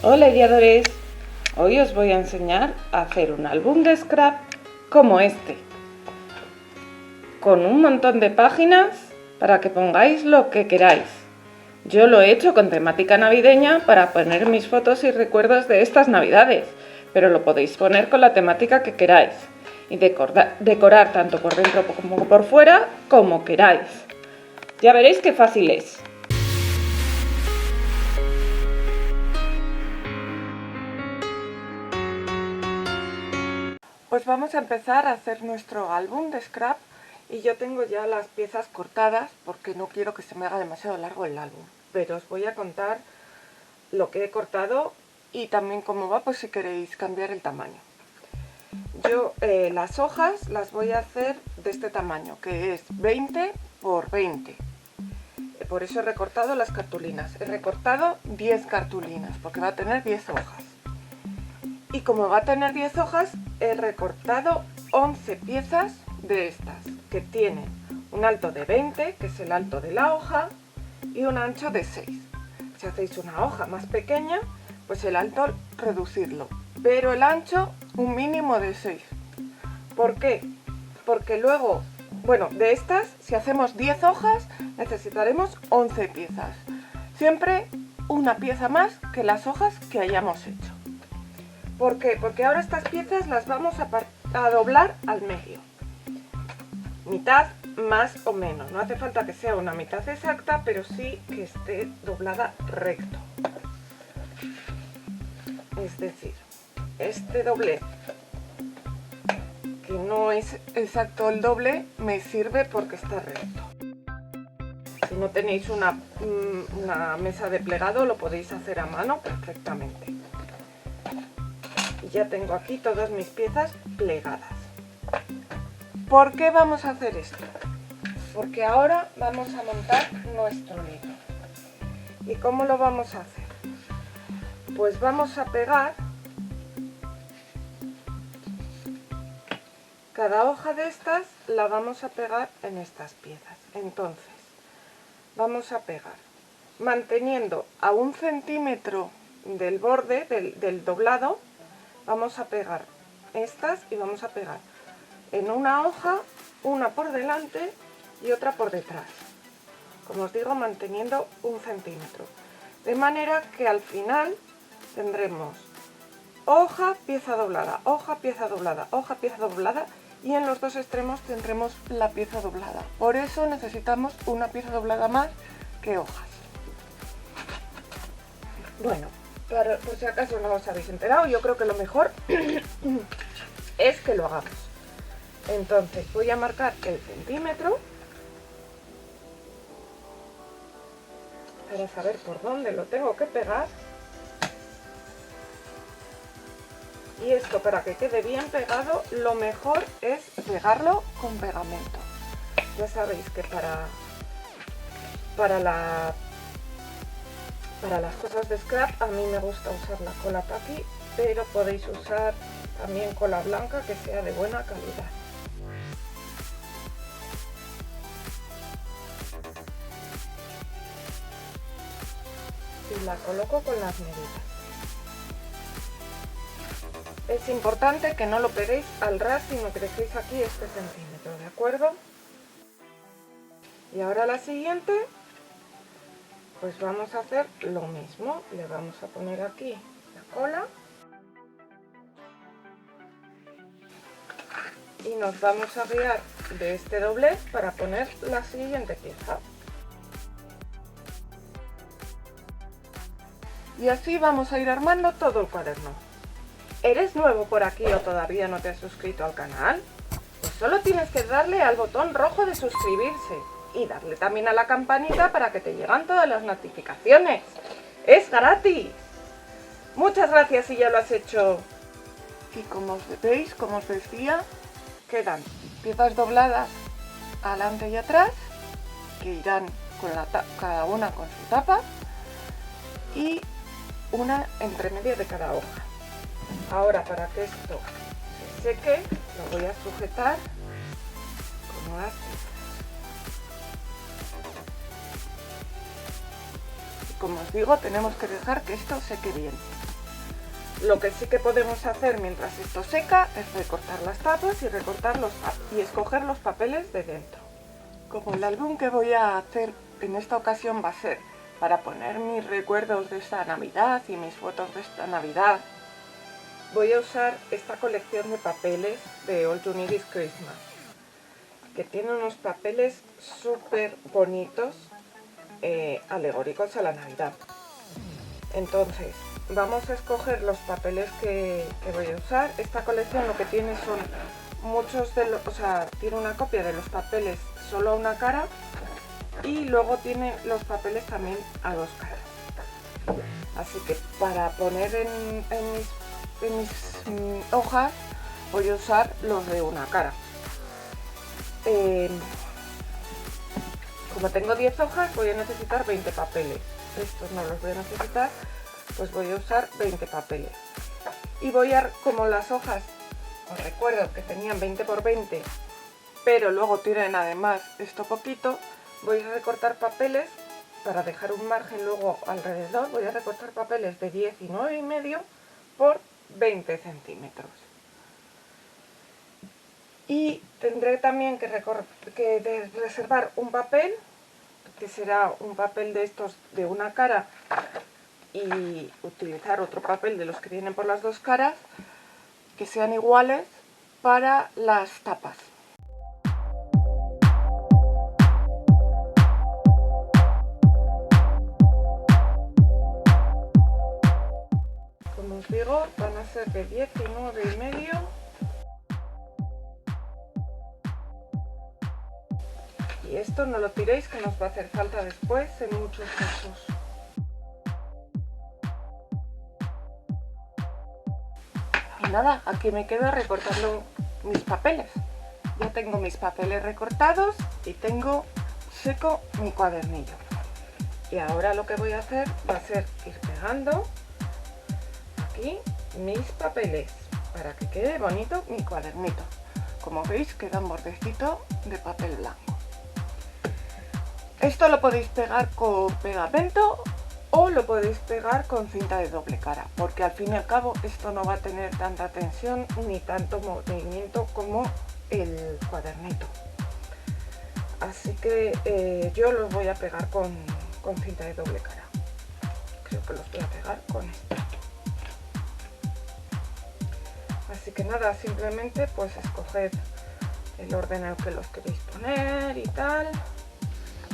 Hola ideadores, hoy os voy a enseñar a hacer un álbum de scrap como este, con un montón de páginas para que pongáis lo que queráis. Yo lo he hecho con temática navideña para poner mis fotos y recuerdos de estas navidades, pero lo podéis poner con la temática que queráis y decorar tanto por dentro como por fuera como queráis. Ya veréis qué fácil es. Pues vamos a empezar a hacer nuestro álbum de scrap y yo tengo ya las piezas cortadas porque no quiero que se me haga demasiado largo el álbum. Pero os voy a contar lo que he cortado y también cómo va, pues si queréis cambiar el tamaño. Yo las hojas las voy a hacer de este tamaño, que es 20 por 20. Por eso he recortado las cartulinas. He recortado 10 cartulinas porque va a tener 10 hojas. Y como va a tener 10 hojas, he recortado 11 piezas de estas, que tienen un alto de 20, que es el alto de la hoja, y un ancho de 6. Si hacéis una hoja más pequeña, pues el alto reducirlo, pero el ancho un mínimo de 6. ¿Por qué? Porque luego, bueno, de estas, si hacemos 10 hojas, necesitaremos 11 piezas. Siempre una pieza más que las hojas que hayamos hecho. ¿Por qué? Porque ahora estas piezas las vamos a doblar al medio. Mitad más o menos. No hace falta que sea una mitad exacta, pero sí que esté doblada recto. Es decir, este doblez, que no es exacto el doble, me sirve porque está recto. Si no tenéis una mesa de plegado, lo podéis hacer a mano perfectamente. Ya tengo aquí todas mis piezas plegadas. ¿Por qué vamos a hacer esto? Porque ahora vamos a montar nuestro libro. ¿Y cómo lo vamos a hacer? Pues vamos a pegar cada hoja de estas, la vamos a pegar en estas piezas. Entonces, vamos a pegar manteniendo a 1 centímetro del borde del doblado. Vamos a pegar estas y vamos a pegar en una hoja, una por delante y otra por detrás. Como os digo, manteniendo 1 centímetro. De manera que al final tendremos hoja, pieza doblada, hoja, pieza doblada, hoja, pieza doblada y en los dos extremos tendremos la pieza doblada. Por eso necesitamos una pieza doblada más que hojas. Bueno, por si acaso no os habéis enterado, yo creo que lo mejor es que lo hagamos. Entonces voy a marcar el centímetro para saber por dónde lo tengo que pegar. Y esto, para que quede bien pegado, lo mejor es pegarlo con pegamento. Ya sabéis que para las cosas de scrap a mí me gusta usar la cola Paqui, pero podéis usar también cola blanca que sea de buena calidad. Y la coloco con las medidas. Es importante que no lo peguéis al ras, sino que dejéis aquí este centímetro, ¿de acuerdo? Y ahora la siguiente, pues vamos a hacer lo mismo. Le vamos a poner aquí la cola y nos vamos a guiar de este doblez para poner la siguiente pieza. Y así vamos a ir armando todo el cuaderno. ¿Eres nuevo por aquí o todavía no te has suscrito al canal? Pues solo tienes que darle al botón rojo de suscribirse y darle también a la campanita para que te lleguen todas las notificaciones. ¡Es gratis! Muchas gracias si ya lo has hecho. Y como veis, como os decía, quedan piezas dobladas adelante y atrás, que irán con cada una con su tapa, y una entre medio de cada hoja. Ahora, para que esto se seque, lo voy a sujetar con unas piezas. Y como os digo, tenemos que dejar que esto seque bien. Lo que sí que podemos hacer mientras esto seca es recortar las tapas y y escoger los papeles de dentro. Como el álbum que voy a hacer en esta ocasión va a ser para poner mis recuerdos de esta Navidad y mis fotos de esta Navidad, voy a usar esta colección de papeles de All You Need Is Christmas, que tiene unos papeles súper bonitos, alegóricos a la Navidad. Entonces, vamos a escoger los papeles que voy a usar. Esta colección lo que tiene son tiene una copia de los papeles solo a una cara y luego tiene los papeles también a dos caras. Así que para poner en mis hojas voy a usar los de una cara. Como tengo 10 hojas voy a necesitar 20 papeles. Estos no los voy a necesitar, pues voy a usar 20 papeles. Y como las hojas, os recuerdo que tenían 20 por 20, pero luego tienen además esto poquito, voy a recortar papeles para dejar un margen luego alrededor. Voy a recortar papeles de 19,5 por 20 centímetros. Y tendré también que reservar un papel, que será un papel de estos de una cara, y utilizar otro papel de los que vienen por las dos caras, que sean iguales para las tapas. Como os digo, van a ser de 19,5. Y esto no lo tiréis, que nos va a hacer falta después en muchos casos. Y nada, aquí me quedo recortando mis papeles. Ya tengo mis papeles recortados y tengo seco mi cuadernillo. Y ahora lo que voy a hacer va a ser ir pegando aquí mis papeles para que quede bonito mi cuadernito. Como veis, queda un bordecito de papel blanco. Esto lo podéis pegar con pegamento o lo podéis pegar con cinta de doble cara, porque al fin y al cabo esto no va a tener tanta tensión ni tanto movimiento como el cuadernito. Así que yo los voy a pegar con cinta de doble cara. Creo que los voy a pegar con esto. Así que nada, simplemente pues escoged el orden en el que los queréis poner y tal,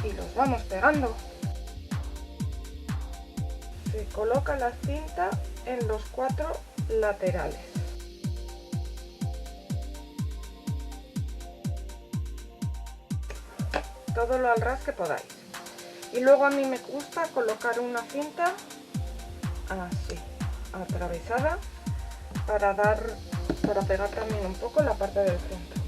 y los vamos pegando. Se coloca la cinta en los 4 laterales. Todo lo al ras que podáis. Y luego a mí me gusta colocar una cinta así, atravesada, para pegar también un poco la parte del centro.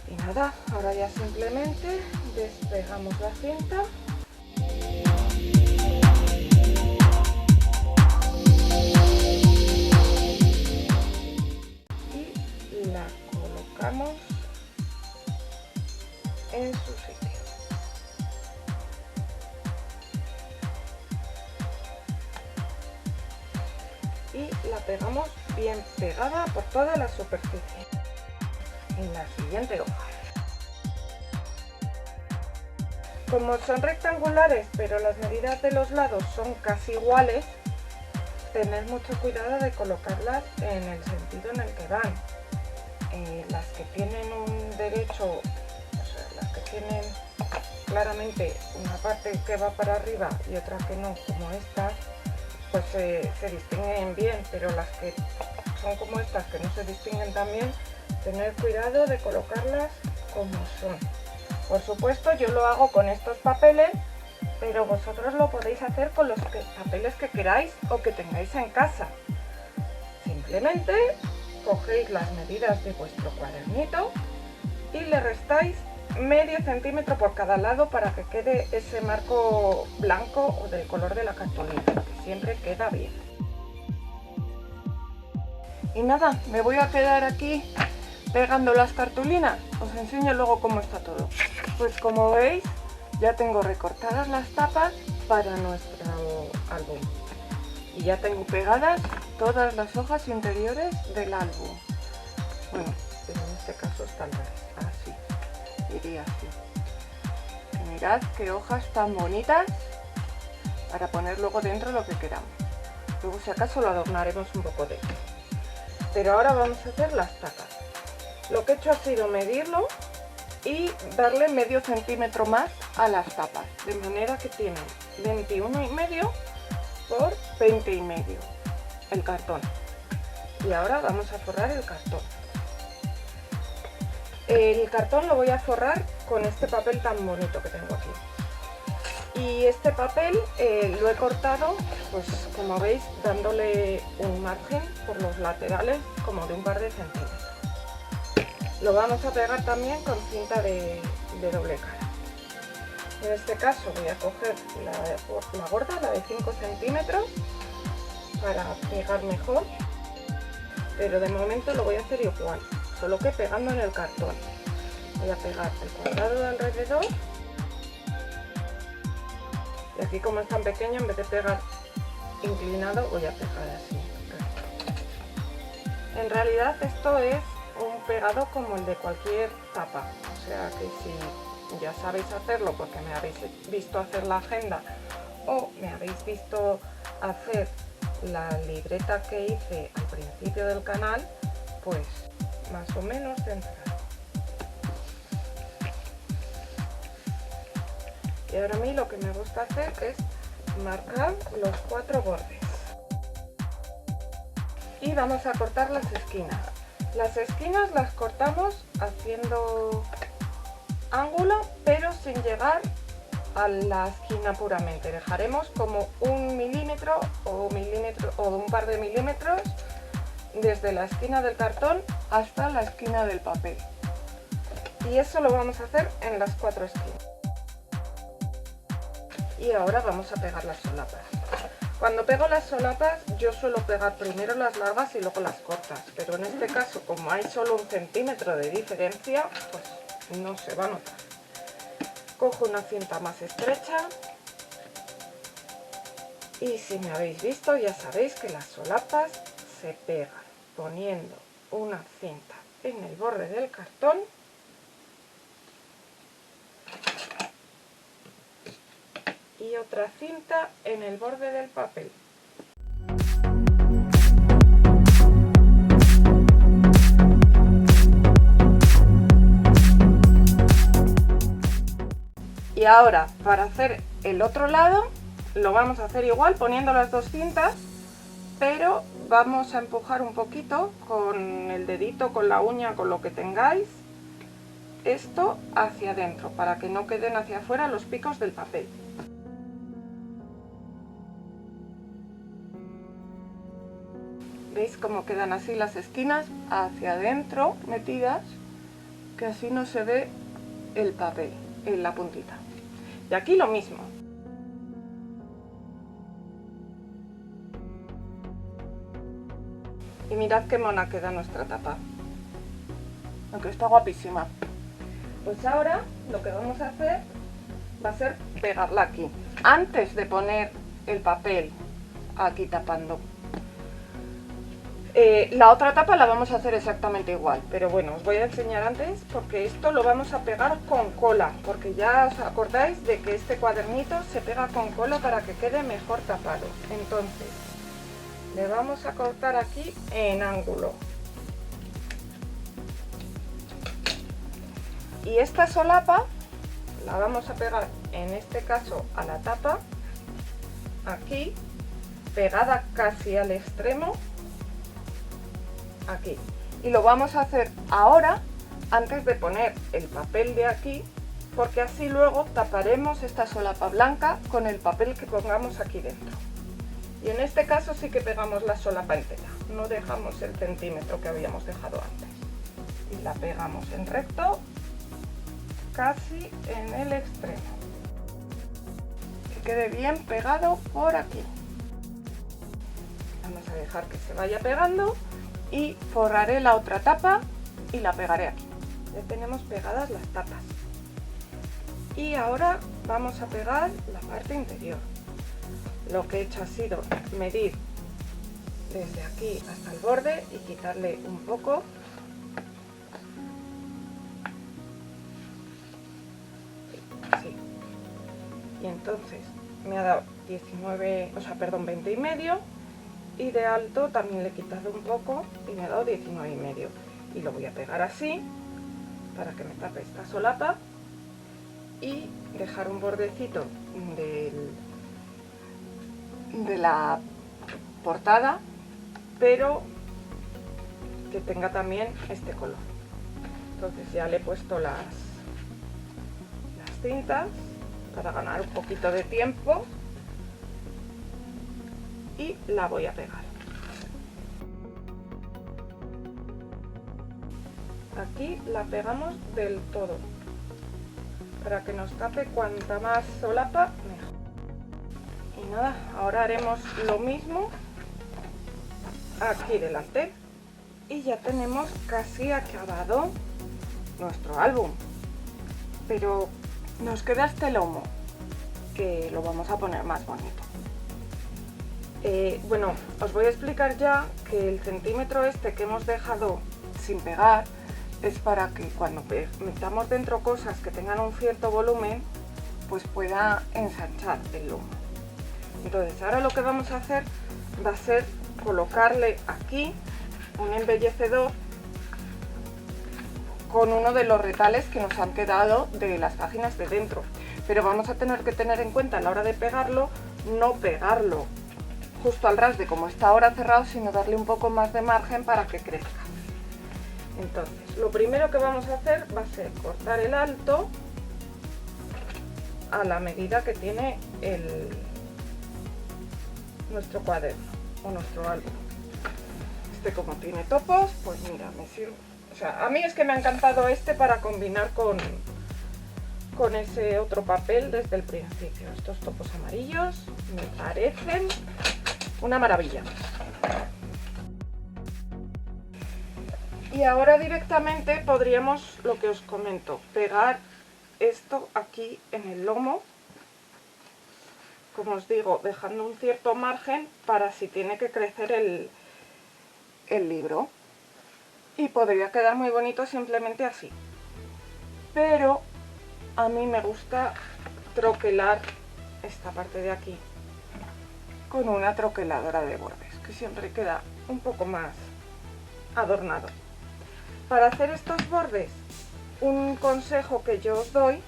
Y nada, ahora ya simplemente despegamos la cinta y la colocamos en su sitio. Y la pegamos bien pegada por toda la superficie. En la siguiente hoja. Como son rectangulares, pero las medidas de los lados son casi iguales, tened mucho cuidado de colocarlas en el sentido en el que van. Las que tienen un derecho, o sea, las que tienen claramente una parte que va para arriba y otra que no, como estas, pues se distinguen bien, pero las que son como estas, que no se distinguen tan bien, tener cuidado de colocarlas como son. Por supuesto, yo lo hago con estos papeles, pero vosotros lo podéis hacer con los papeles que queráis o que tengáis en casa. Simplemente cogéis las medidas de vuestro cuadernito y le restáis medio centímetro por cada lado para que quede ese marco blanco o del color de la cartulina, que siempre queda bien. Y nada, me voy a quedar aquí pegando las cartulinas. Os enseño luego cómo está todo. Pues como veis, ya tengo recortadas las tapas para nuestro álbum. Y ya tengo pegadas todas las hojas interiores del álbum. Bueno, en este caso está al revés, así, iría así. Y mirad qué hojas tan bonitas para poner luego dentro lo que queramos. Luego si acaso lo adornaremos un poco de esto. Pero ahora vamos a hacer las tapas. Lo que he hecho ha sido medirlo y darle medio centímetro más a las tapas, de manera que tienen 21,5 por 20,5 el cartón. Y ahora vamos a forrar el cartón. El cartón lo voy a forrar con este papel tan bonito que tengo aquí. Y este papel lo he cortado, pues como veis, dándole un margen por los laterales como de un par de centímetros. Lo vamos a pegar también con cinta de doble cara. En este caso voy a coger la gorda, la de 5 centímetros, para pegar mejor, pero de momento lo voy a hacer igual, solo que pegando en el cartón. Voy a pegar el cuadrado de alrededor, y aquí como es tan pequeño, en vez de pegar inclinado, voy a pegar así. En realidad esto es un pegado como el de cualquier tapa, o sea que si ya sabéis hacerlo porque me habéis visto hacer la agenda o me habéis visto hacer la libreta que hice al principio del canal, pues más o menos centrado. Y ahora a mí lo que me gusta hacer es marcar los 4 bordes. Y vamos a cortar las esquinas. Las esquinas las cortamos haciendo ángulo, pero sin llegar a la esquina puramente. Dejaremos como 1 milímetro o un par de milímetros desde la esquina del cartón hasta la esquina del papel. Y eso lo vamos a hacer en las 4 esquinas. Y ahora vamos a pegar las solapas. Cuando pego las solapas yo suelo pegar primero las largas y luego las cortas, pero en este caso, como hay solo 1 centímetro de diferencia, pues no se va a notar. Cojo una cinta más estrecha y si me habéis visto ya sabéis que las solapas se pegan poniendo una cinta en el borde del cartón y otra cinta en el borde del papel. Y ahora, para hacer el otro lado, lo vamos a hacer igual poniendo las 2 cintas, pero vamos a empujar un poquito con el dedito, con la uña, con lo que tengáis, esto hacia adentro, para que no queden hacia afuera los picos del papel. ¿Veis cómo quedan así las esquinas hacia adentro metidas? Que así no se ve el papel en la puntita. Y aquí lo mismo. Y mirad qué mona queda nuestra tapa. Aunque está guapísima. Pues ahora lo que vamos a hacer va a ser pegarla aquí. Antes de poner el papel aquí tapando. La otra tapa la vamos a hacer exactamente igual, pero bueno, os voy a enseñar antes porque esto lo vamos a pegar con cola, porque ya os acordáis de que este cuadernito se pega con cola para que quede mejor tapado. Entonces, le vamos a cortar aquí en ángulo. Y esta solapa la vamos a pegar, en este caso, a la tapa, aquí, pegada casi al extremo, aquí, y lo vamos a hacer ahora antes de poner el papel de aquí, porque así luego taparemos esta solapa blanca con el papel que pongamos aquí dentro. Y en este caso sí que pegamos la solapa entera, no dejamos el centímetro que habíamos dejado antes, y la pegamos en recto casi en el extremo, que quede bien pegado por aquí. Vamos a dejar que se vaya pegando y forraré la otra tapa y la pegaré aquí. Ya tenemos pegadas las tapas. Y ahora vamos a pegar la parte interior. lo que he hecho ha sido medir desde aquí hasta el borde y quitarle un poco. Así. Y entonces me ha dado 20 y medio, y de alto también le he quitado un poco y me ha dado 19 y medio. Y lo voy a pegar así para que me tape esta solapa y dejar un bordecito de la portada, pero que tenga también este color. Entonces ya le he puesto las cintas para ganar un poquito de tiempo y la voy a pegar. Aquí la pegamos del todo para que nos tape cuanta más solapa mejor. Y nada, ahora haremos lo mismo aquí delante y ya tenemos casi acabado nuestro álbum, pero nos queda este lomo que lo vamos a poner más bonito. Bueno, os voy a explicar ya que el centímetro este que hemos dejado sin pegar es para que cuando metamos dentro cosas que tengan un cierto volumen, pues pueda ensanchar el lomo. Entonces ahora lo que vamos a hacer va a ser colocarle aquí un embellecedor con uno de los retales que nos han quedado de las páginas de dentro, pero vamos a tener que tener en cuenta a la hora de pegarlo, no pegarlo justo al ras de como está ahora cerrado, sino darle un poco más de margen para que crezca. Entonces, lo primero que vamos a hacer va a ser cortar el alto a la medida que tiene nuestro cuaderno o nuestro álbum. Este, como tiene topos, pues mira, me sirve. O sea, a mí es que me ha encantado este para combinar con ese otro papel desde el principio. Estos topos amarillos me parecen una maravilla. Y ahora directamente podríamos, lo que os comento, pegar esto aquí en el lomo, como os digo, dejando un cierto margen para si tiene que crecer el libro. Y podría quedar muy bonito simplemente así. Pero a mí me gusta troquelar esta parte de aquí con una troqueladora de bordes, que siempre queda un poco más adornado. Para hacer estos bordes, un consejo que yo os doy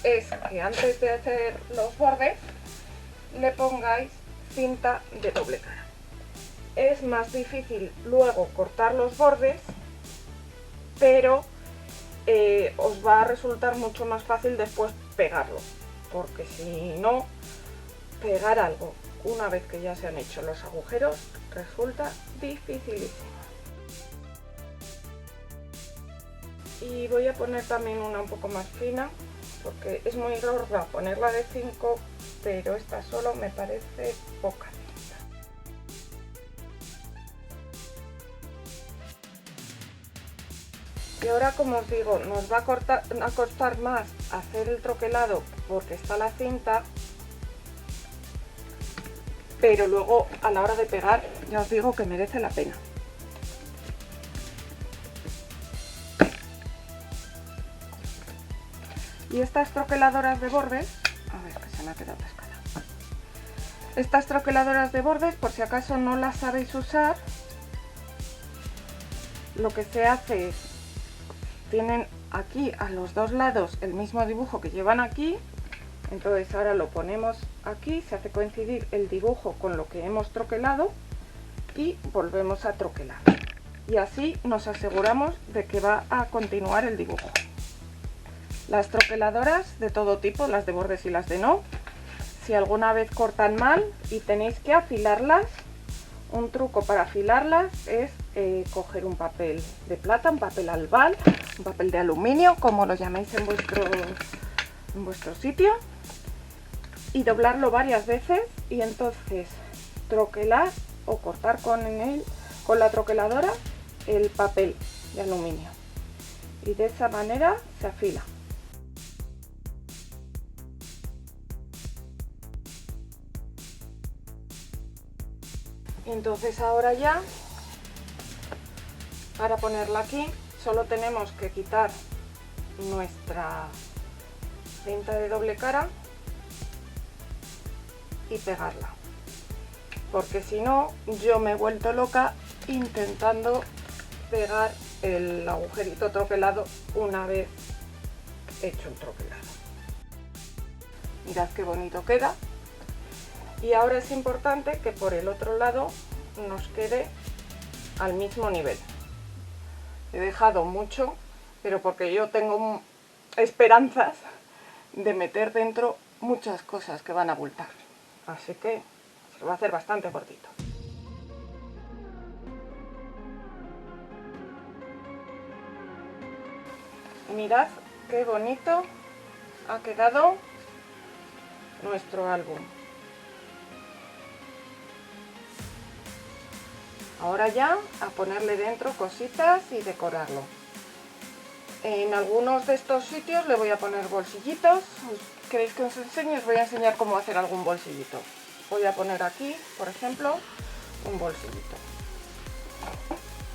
es que antes de hacer los bordes le pongáis cinta de doble cara. Es más difícil luego cortar los bordes, pero os va a resultar mucho más fácil después pegarlo, porque si no, pegar algo una vez que ya se han hecho los agujeros resulta dificilísimo. Y voy a poner también una un poco más fina, porque es muy gorda ponerla de 5, pero esta solo me parece poca. Y ahora, como os digo, nos va a costar más hacer el troquelado porque está la cinta, pero luego a la hora de pegar ya os digo que merece la pena. Y estas troqueladoras de bordes, a ver que se me ha quedado atascada. Estas troqueladoras de bordes, por si acaso no las sabéis usar, lo que se hace es, tienen aquí a los dos lados el mismo dibujo que llevan aquí, entonces ahora lo ponemos aquí, se hace coincidir el dibujo con lo que hemos troquelado y volvemos a troquelar. Y así nos aseguramos de que va a continuar el dibujo. Las troqueladoras de todo tipo, las de bordes y las de no, si alguna vez cortan mal y tenéis que afilarlas, un truco para afilarlas es coger un papel de plata, un papel albal, un papel de aluminio, como lo llaméis en vuestro sitio, y doblarlo varias veces y entonces troquelar o cortar con la troqueladora el papel de aluminio. Y de esa manera se afila. Y entonces ahora ya, para ponerla aquí, solo tenemos que quitar nuestra cinta de doble cara y pegarla, porque si no yo me he vuelto loca intentando pegar el agujerito troquelado una vez hecho el troquelado. Mirad qué bonito queda. Y ahora es importante que por el otro lado nos quede al mismo nivel. He dejado mucho, pero porque yo tengo esperanzas de meter dentro muchas cosas que van a abultar. Así que se lo va a hacer bastante cortito. Mirad qué bonito ha quedado nuestro álbum. Ahora ya a ponerle dentro cositas y decorarlo. En algunos de estos sitios le voy a poner bolsillitos. ¿Queréis que os enseñe? Os voy a enseñar cómo hacer algún bolsillito. Voy a poner aquí, por ejemplo, un bolsillito.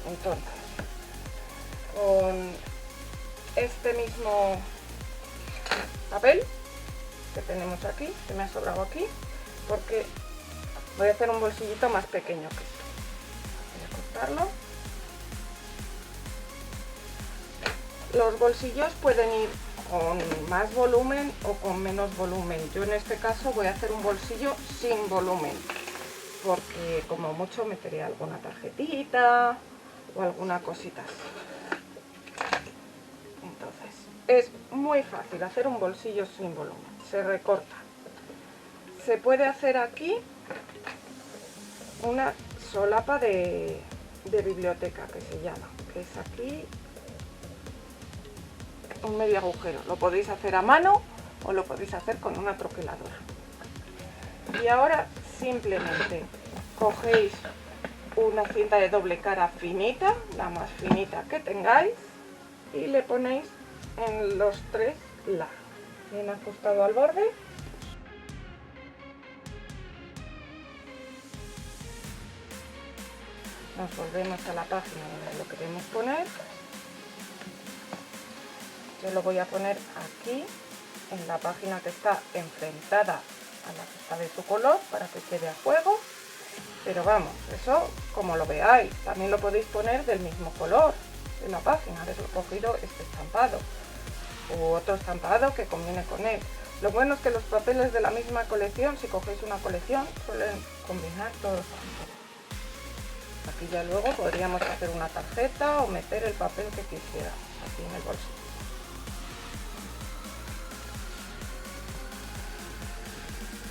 Entonces, con este mismo papel que tenemos aquí, que me ha sobrado aquí, porque voy a hacer un bolsillito más pequeño que esto. Voy a cortarlo. Los bolsillos pueden ir con más volumen o con menos volumen. Yo en este caso voy a hacer un bolsillo sin volumen, porque como mucho meteré alguna tarjetita o alguna cosita así. Entonces, es muy fácil hacer un bolsillo sin volumen. Se recorta. Se puede hacer aquí una solapa de biblioteca, que se llama, que es aquí un medio agujero. Lo podéis hacer a mano o lo podéis hacer con una troqueladora. Y ahora simplemente cogéis una cinta de doble cara finita, la más finita que tengáis, y le ponéis en los tres lados, bien ajustado al borde. Nos volvemos a la página donde lo queremos poner. Yo lo voy a poner aquí, en la página que está enfrentada a la que está de su color, para que quede a juego. Pero vamos, eso como lo veáis. También lo podéis poner del mismo color de la página. Habéis cogido este estampado u otro estampado que combine con él. Lo bueno es que los papeles de la misma colección, si cogéis una colección, suelen combinar todos juntos. Aquí ya luego podríamos hacer una tarjeta o meter el papel que quisiera aquí en el bolsillo.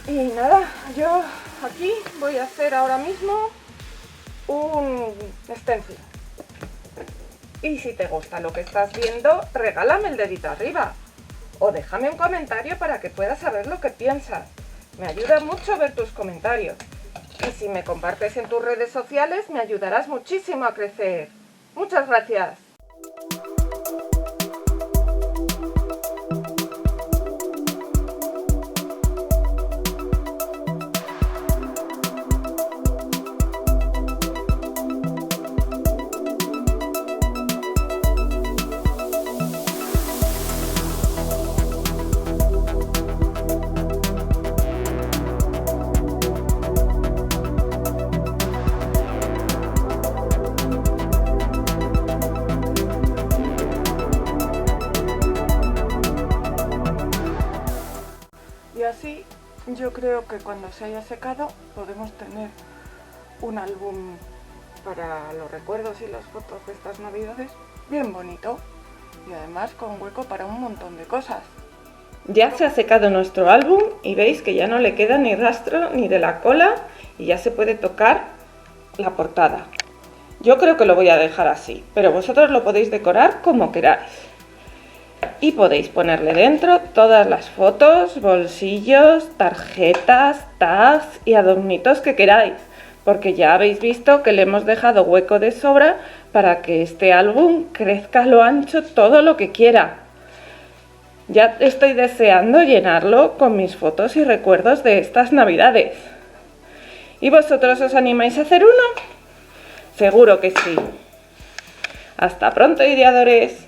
Y nada, yo aquí voy a hacer ahora mismo un stencil. Y si te gusta lo que estás viendo, regálame el dedito arriba. O déjame un comentario para que pueda saber lo que piensas. Me ayuda mucho ver tus comentarios. Y si me compartes en tus redes sociales, me ayudarás muchísimo a crecer. Muchas gracias. Y así yo creo que cuando se haya secado podemos tener un álbum para los recuerdos y las fotos de estas navidades bien bonito y además con hueco para un montón de cosas. Ya se ha secado nuestro álbum y veis que ya no le queda ni rastro ni de la cola y ya se puede tocar la portada. Yo creo que lo voy a dejar así, pero vosotros lo podéis decorar como queráis. Y podéis ponerle dentro todas las fotos, bolsillos, tarjetas, tags y adornitos que queráis, porque ya habéis visto que le hemos dejado hueco de sobra para que este álbum crezca a lo ancho todo lo que quiera. Ya estoy deseando llenarlo con mis fotos y recuerdos de estas navidades. ¿Y vosotros os animáis a hacer uno? Seguro que sí. Hasta pronto, ideadores.